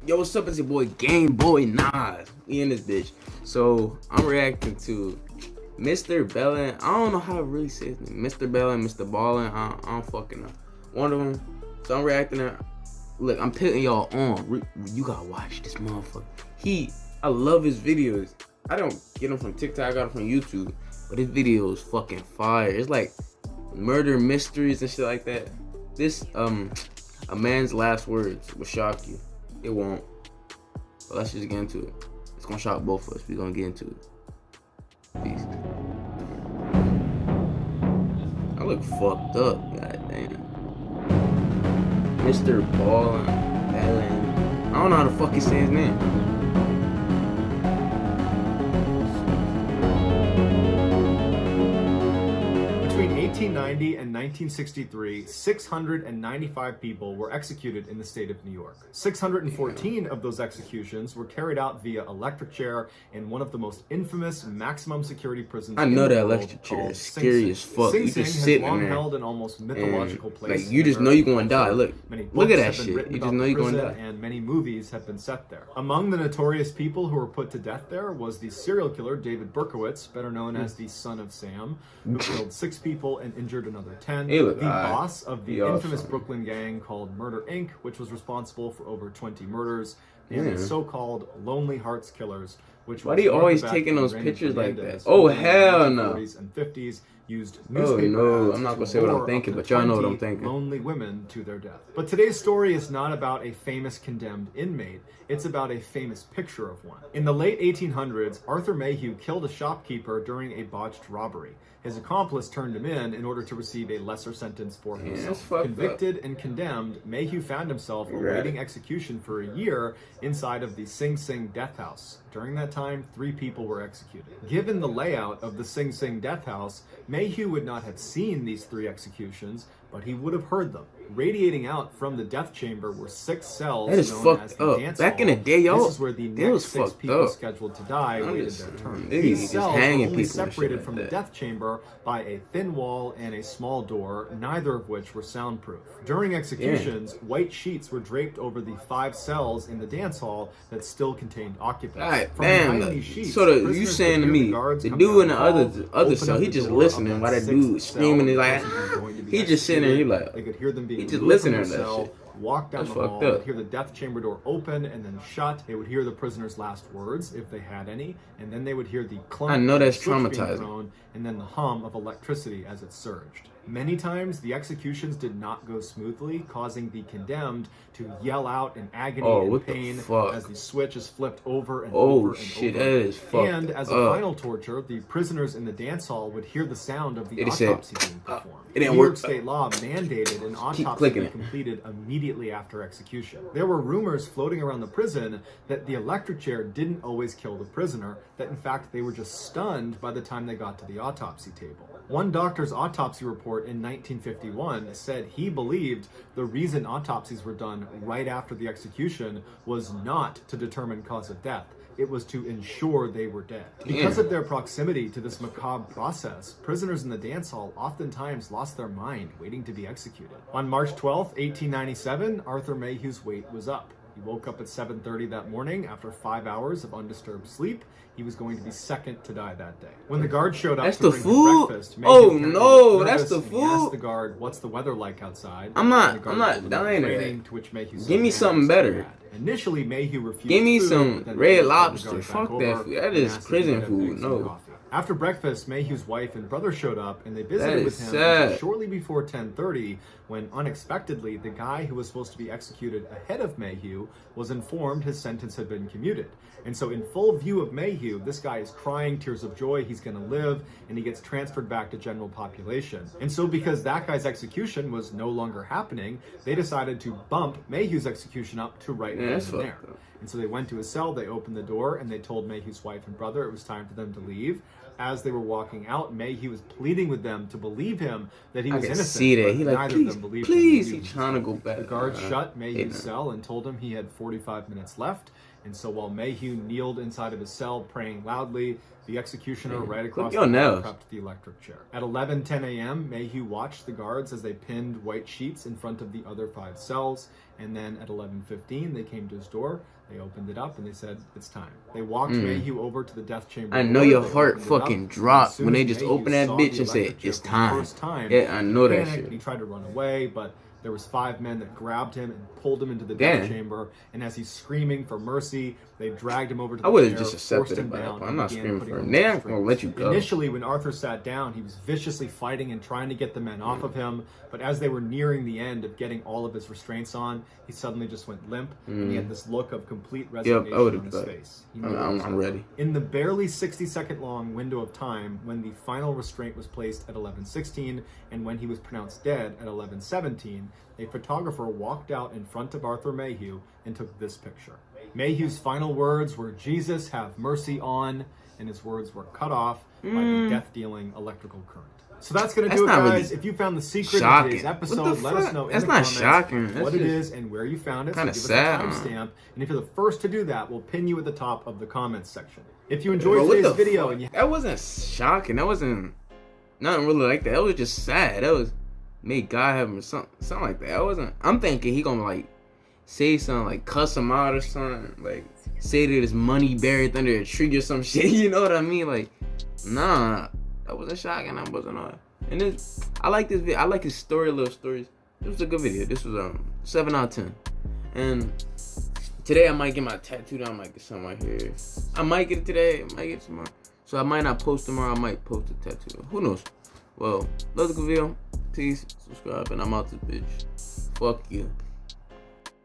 Yo, what's up? It's your boy Game Boy Nas. We in this bitch. So I'm reacting to Mr. Bellin. I don't know how to really say his name. Mr. Bellin, Mr. Ballin. I don't fucking know. One of them. So I'm reacting to. Look, I'm putting y'all on. You gotta watch this motherfucker. I love his videos. I don't get them from TikTok. I got them from YouTube. But his video is fucking fire. It's like murder mysteries and shit like that. This a man's last words will shock you. It won't. But let's just get into it. It's gonna shock both of us. We're gonna get into it. Peace. I look fucked up. God damn. Mr. Ballin. I don't know how to fucking say his name. Between 1890 and 1963, 695 people were executed in the state of New York. 614 of those executions were carried out via electric chair in one of the most infamous maximum security prisons. I know that electric chair is scary as fuck. You just sitting in there. Held an almost mythological place. Like you just know you're gonna die. Look at that shit. You just know you're gonna die. And many movies have been set there. Among the notorious people who were put to death there was the serial killer David Berkowitz, better known as the Son of Sam, who killed 6 people and injured another 10. The boss of the infamous Brooklyn gang called Murder Inc., which was responsible for over 20 murders, and the so-called Lonely Hearts Killers, which why are you always taking those pictures like that? Oh hell no! 40s and 50s used newspaper no, I'm not gonna say what I'm thinking, but y'all know what I'm thinking. Lonely women to their death. But today's story is not about a famous condemned inmate. It's about a famous picture of one. In the late 1800s, Arthur Mayhew killed a shopkeeper during a botched robbery. His accomplice turned him in order to receive a lesser sentence for himself. Convicted and condemned, Mayhew found himself awaiting execution for a year inside of the Sing Sing death house. During that time, 3 people were executed. Given the layout of the Sing Sing death house, Mayhew would not have seen these 3 executions, but he would have heard them. Radiating out from the death chamber were 6 cells known as the dance hall. Back in the day, y'all, this is where the next 6 people scheduled to die waited their turn. These cells were only separated from the death chamber by a thin wall and a small door, neither of which were soundproof. During executions, white sheets were draped over the 5 cells in the dance hall that still contained occupants. So you saying to me, the dude in the other cell, he just listening while that dude screaming, he's like, he just sitting there, he like, they could hear them being he just listening to that shit. Walk down the hall, they'd hear the death chamber door open and then shut. They would hear the prisoner's last words, if they had any, and then they would hear the clunk. I know that's traumatizing. And then the hum of electricity as it surged. Many times, the executions did not go smoothly, causing the condemned to yell out in agony and pain as the switch is flipped over and over and over. That is fucked And as a final torture, the prisoners in the dance hall would hear the sound of the autopsy being performed. New York State law mandated an autopsy be completed immediately after execution. There were rumors floating around the prison that the electric chair didn't always kill the prisoner, that in fact they were just stunned by the time they got to the autopsy table. One doctor's autopsy report in 1951 said he believed the reason autopsies were done right after the execution was not to determine cause of death. It was to ensure they were dead. Because of their proximity to this macabre process, prisoners in the dance hall oftentimes lost their mind waiting to be executed. On March 12, 1897, Arthur Mayhew's weight was up. He woke up at 7:30 that morning after 5 hours of undisturbed sleep. He was going to be second to die that day. When the guard showed up to bring him breakfast, Mayhew that's the food. He asked the guard, "What's the weather like outside?" I'm not dying to to which Mayhew give me something better. Initially, Mayhew refused. Give me some Red Lobster. Fuck that food. That is prison food. No. After breakfast, Mayhew's wife and brother showed up, and they visited with him until shortly before 10:30, when unexpectedly the guy who was supposed to be executed ahead of Mayhew was informed his sentence had been commuted. And so in full view of Mayhew, this guy is crying tears of joy, he's gonna live, and he gets transferred back to general population. And so because that guy's execution was no longer happening, they decided to bump Mayhew's execution up to right then and there. And so they went to his cell, they opened the door, and they told Mayhew's wife and brother it was time for them to leave. As they were walking out, Mayhew was pleading with them to believe him that he was innocent. See that. He like, please, he's trying to go back. The guard shut Mayhew's cell and told him he had 45 minutes left. And so while Mayhew kneeled inside of his cell praying loudly, the executioner right across the hall crept the electric chair. At 11:10 a.m., Mayhew watched the guards as they pinned white sheets in front of the other 5 cells, and then at 11:15 they came to his door. They opened it up and they said, it's time. They walked Mayhew over to the death chamber. I know your heart fucking dropped when they just opened that bitch and said, it's time. Yeah, I know that shit. He tried to run away, but there was 5 men that grabbed him and pulled him into the death chamber. And as he's screaming for mercy, they dragged him over to the I would have chair, just accepted it, but I'm not screaming for him. Now I'm gonna let you go. Initially, when Arthur sat down, he was viciously fighting and trying to get the men off of him. But as they were nearing the end of getting all of his restraints on, he suddenly just went limp. And he had this look of complete resignation on his face. I'm ready. In the barely 60-second long window of time when the final restraint was placed at 11:16 and when he was pronounced dead at 11:17, a photographer walked out in front of Arthur Mayhew and took this picture. Mayhew's final words were, "Jesus, have mercy on," and his words were cut off by the death-dealing electrical current. So that's going to do it, guys. If you found the secret of today's episode, let us know in the comments what it is and where you found it. Kind of give sad. us a timestamp. And if you're the first to do that, we'll pin you at the top of the comments section. If you enjoyed today's video, and that wasn't shocking. That wasn't nothing really like that. That was just sad. That was made God have him something like that. I wasn't. I'm thinking he gonna like say something like cuss him out or something, like say that his money buried under a tree or some shit. You know what I mean? Like, nah, that wasn't shocking. That wasn't. And this, I like this video. I like his story, little stories. This was a good video. This was 7 out of 10. And today I might get my tattoo done. I might get something right here. I might get it today. I might get it tomorrow. So I might not post tomorrow. I might post a tattoo. Who knows? Well, love the video. Peace, subscribe, and I'm out this bitch. Fuck you.